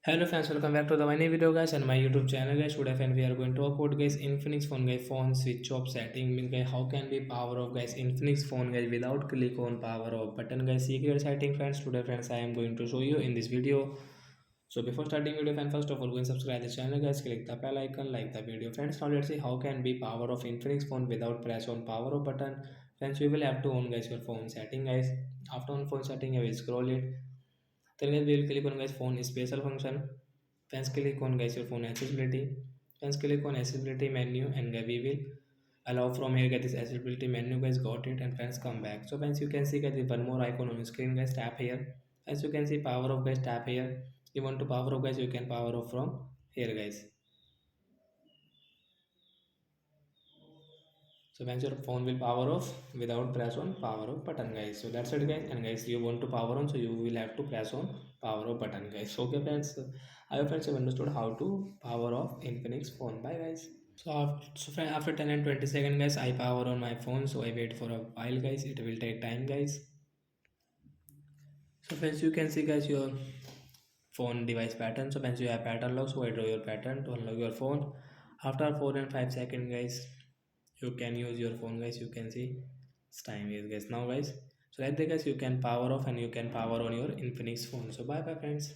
Hello friends, welcome back to the my new video guys and my YouTube channel guys. Today friend we are going to talk about guys Infinix phone guys phone switch off setting mean guys how can we power off guys Infinix phone guys without click on power off button guys secret setting friends. Today friends I am going to show you in this video. So before starting video friend first of all go and subscribe the channel guys, click the bell icon, like the video friends. Now let's see how can we power off Infinix phone without press on power off button. Friends we will have to on guys your phone setting guys. After on phone setting I will scroll it. Then guys we will click on guys phone special function. Once click on guys your phone accessibility. Once click on accessibility menu and we will allow from here get this accessibility menu guys, got it, and friends come back. So once you can see guys one more icon on the screen guys, tap here. As you can see power off guys, tap here. You want to power off guys, you can power off from here guys. So once your phone will power off without press on power off button guys. So that's it guys. And guys you want to power on, so you will have to press on power off button guys. Okay friends, I hope friends have understood how to power off Infinix phone. Bye guys. So after 10 and 20 seconds guys, I power on my phone, so I wait for a while guys, it will take time guys. So friends you can see guys your phone device pattern. So once you have pattern lock, so I draw your pattern to unlock your phone. After 4 and 5 seconds guys, you can use your phone guys. You can see it's time is guys now guys. So like that guys, you can power off and you can power on your Infinix phone. So bye bye friends.